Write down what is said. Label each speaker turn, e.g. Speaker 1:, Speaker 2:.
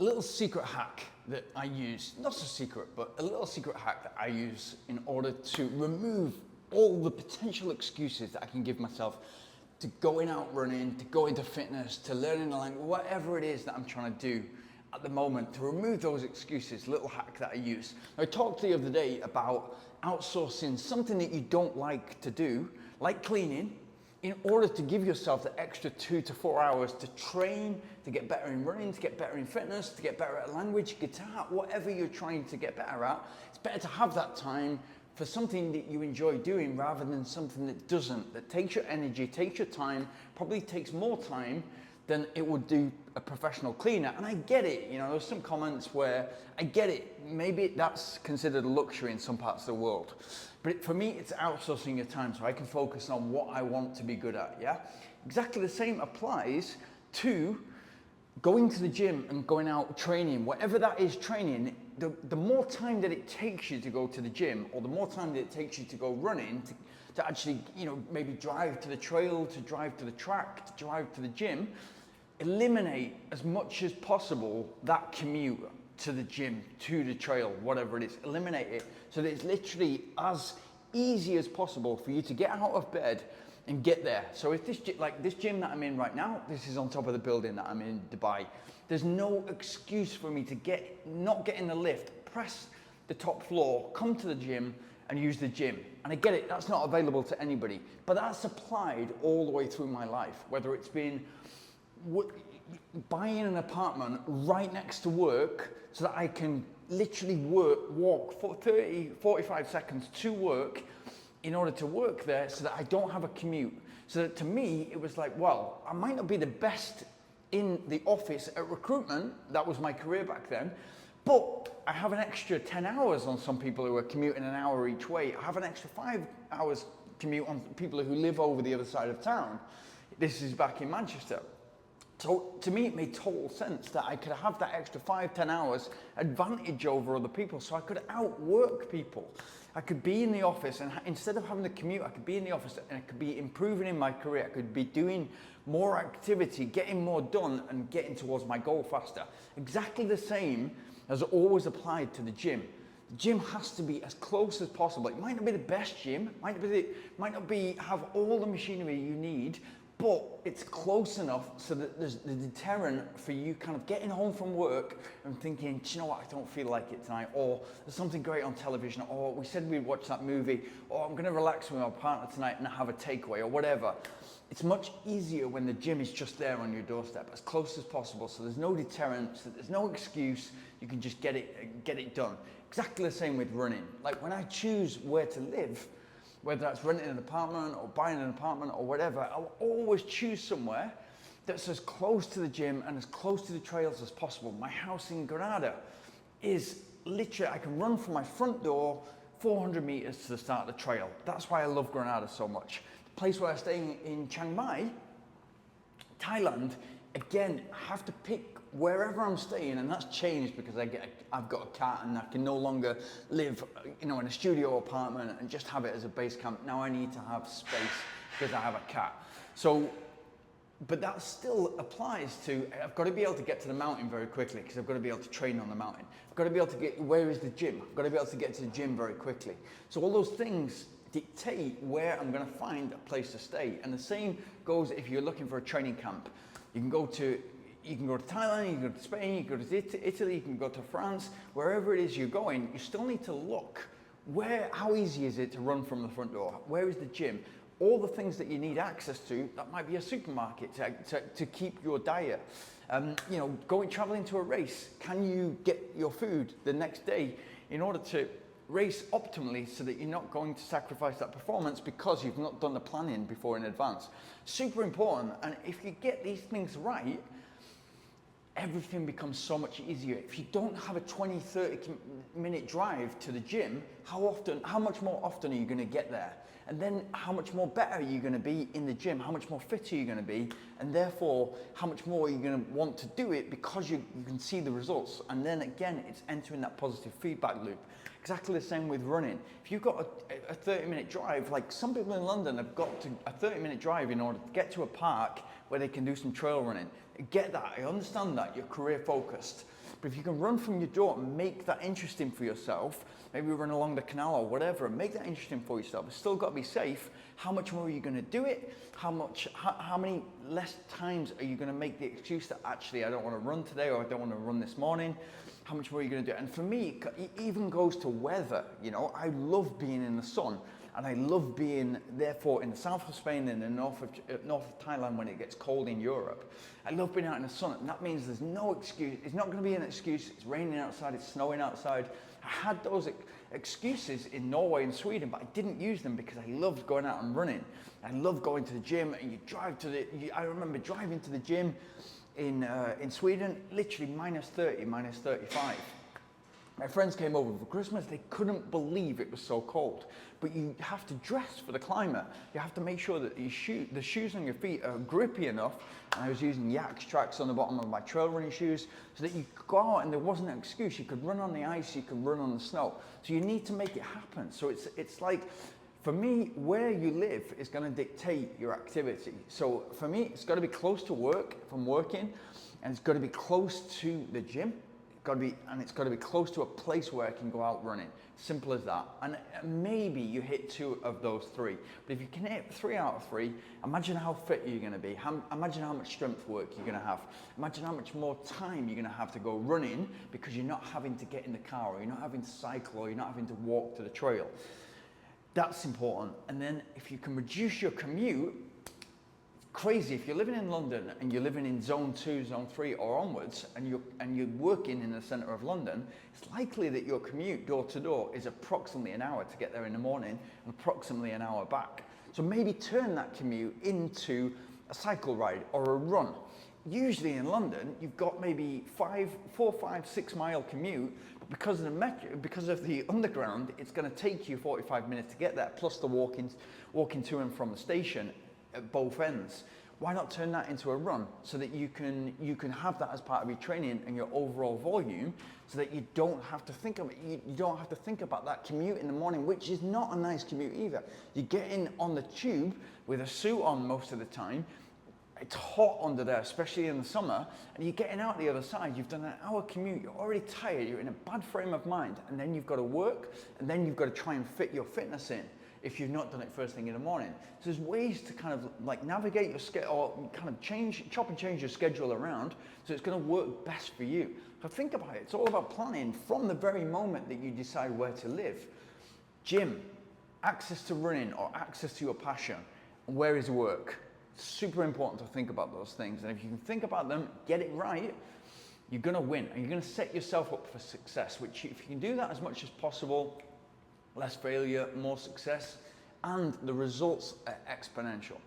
Speaker 1: a little secret hack that I use, not so secret, but a little secret hack that I use in order to remove all the potential excuses that I can give myself to going out running, to go into fitness, to learning a language, whatever it is that I'm trying to do at the moment, to remove those excuses, little hack that I use. I talked the other day about outsourcing something that you don't like to do, like cleaning, in order to give yourself the extra 2 to 4 hours to train, to get better in running, to get better in fitness, to get better at language, guitar, whatever you're trying to get better at. It's better to have that time for something that you enjoy doing rather than something that doesn't, that takes your energy, takes your time, probably takes more time than it would do a professional cleaner. And I get it, you know, there's some comments where I get it, maybe that's considered a luxury in some parts of the world. But for me, it's outsourcing your time so I can focus on what I want to be good at, yeah? Exactly the same applies to going to the gym and going out training, whatever that is training. The more time that it takes you to go to the gym, or the more time that it takes you to go running, to actually, you know, maybe drive to the trail, to drive to the track, to drive to the gym, eliminate as much as possible that commute to the gym, to the trail, whatever it is. Eliminate it so that it's literally as easy as possible for you to get out of bed and get there. So if this, like this gym that I'm in right now, this is on top of the building that I'm in Dubai. There's no excuse for me to not get in the lift, press the top floor, come to the gym and use the gym. And I get it, that's not available to anybody, but that's applied all the way through my life, whether it's been buying an apartment right next to work so that I can literally walk for 30, 45 seconds to work in order to work there so that I don't have a commute. So that to me, it was like, well, I might not be the best in the office at recruitment, that was my career back then, but I have an extra 10 hours on some people who are commuting an hour each way. I have an extra 5 hours commute on people who live over the other side of town. This is back in Manchester. So to me, it made total sense that I could have that extra 5-10 hours advantage over other people, so I could outwork people. I could be in the office, and instead of having the commute, I could be in the office and I could be improving in my career. I could be doing more activity, getting more done, and getting towards my goal faster. Exactly the same as always applied to the gym. The gym has to be as close as possible. It might not be the best gym, might not have all the machinery you need, but it's close enough so that there's the deterrent for you kind of getting home from work and thinking, do you know what, I don't feel like it tonight, or there's something great on television, or we said we'd watch that movie, or I'm gonna relax with my partner tonight and have a takeaway, or whatever. It's much easier when the gym is just there on your doorstep, as close as possible, so there's no deterrent, so there's no excuse, you can just get it done. Exactly the same with running. Like when I choose where to live, whether that's renting an apartment or buying an apartment or whatever, I'll always choose somewhere that's as close to the gym and as close to the trails as possible. My house in Granada is literally, I can run from my front door 400 meters to the start of the trail. That's why I love Granada so much. The place where I stay in Chiang Mai, Thailand, again, I have to pick wherever I'm staying, and that's changed because I've got a cat and I can no longer live, you know, in a studio apartment and just have it as a base camp. Now I need to have space because I have a cat. So, but that still applies to, I've got to be able to get to the mountain very quickly because I've got to be able to train on the mountain. I've got to be able to where is the gym? I've got to be able to get to the gym very quickly. So all those things dictate where I'm going to find a place to stay. And the same goes if you're looking for a training camp. You can go to Thailand, you can go to Spain, you can go to Italy, you can go to France, wherever it is you're going, you still need to look how easy is it to run from the front door? Where is the gym? All the things that you need access to, that might be a supermarket to keep your diet. You know, traveling to a race, can you get your food the next day in order to race optimally so that you're not going to sacrifice that performance because you've not done the planning before in advance? Super important, and if you get these things right, everything becomes so much easier. If you don't have a 20-30 minute drive to the gym, how much more often are you going to get there? And then how much more better are you going to be in the gym? How much more fit are you going to be? And therefore, how much more are you going to want to do it because you can see the results? And then again, it's entering that positive feedback loop. Exactly the same with running. If you've got a 30-minute drive, like some people in London have got a 30-minute drive in order to get to a park where they can do some trail running. I get that, I understand that, you're career focused. But if you can run from your door and make that interesting for yourself, maybe run along the canal or whatever, and make that interesting for yourself, it's still got to be safe. How much more are you going to do it? How many less times are you going to make the excuse that actually I don't want to run today, or I don't want to run this morning? How much more are you going to do? And for me, it even goes to weather. You know, I love being in the sun, and I love being, therefore, in the south of Spain and the north of Thailand when it gets cold in Europe. I love being out in the sun, and that means there's no excuse. It's not going to be an excuse. It's raining outside, it's snowing outside. I had those excuses in Norway and Sweden, but I didn't use them because I loved going out and running. I loved going to the gym, and I remember driving to the gym in Sweden, literally minus 30, minus 35. My friends came over for Christmas, they couldn't believe it was so cold. But you have to dress for the climate. You have to make sure that the shoes on your feet are grippy enough. And I was using Yaks tracks on the bottom of my trail running shoes so that you could go out and there wasn't an excuse. You could run on the ice, you could run on the snow. So you need to make it happen. So it's like, for me, where you live is going to dictate your activity. So for me, it's got to be close to work, if I'm working, and it's got to be close to the gym. It's got to be close to a place where I can go out running. Simple as that. And maybe you hit 2 of those 3. But if you can hit 3 out of 3, imagine how fit you're going to be. Imagine how much strength work you're going to have. Imagine how much more time you're going to have to go running because you're not having to get in the car, or you're not having to cycle, or you're not having to walk to the trail. That's important. And then if you can reduce your commute, crazy. If you're living in London and you're living in zone 2, zone 3 or onwards, and you're working in the centre of London, it's likely that your commute door to door is approximately an hour to get there in the morning and approximately an hour back. So maybe turn that commute into a cycle ride or a run. Usually in London, you've got maybe 4, 5, 6 mile commute, but because of the underground, it's going to take you 45 minutes to get there, plus the walking to and from the station at both ends. Why not turn that into a run so that you can have that as part of your training and your overall volume, so that you don't have to think about that commute in the morning, which is not a nice commute either. You're getting on the tube with a suit on most of the time. It's hot under there, especially in the summer, and you're getting out the other side. You've done an hour commute, you're already tired, you're in a bad frame of mind, and then you've got to work, and then you've got to try and fit your fitness in if you've not done it first thing in the morning. So there's ways to kind of like navigate your schedule, or kind of chop and change your schedule around so it's going to work best for you. So think about it. It's all about planning from the very moment that you decide where to live. Gym, access to running or access to your passion, and where is work? It's super important to think about those things. And if you can think about them, get it right, you're going to win. And you're going to set yourself up for success, which if you can do that as much as possible, less failure, more success, and the results are exponential.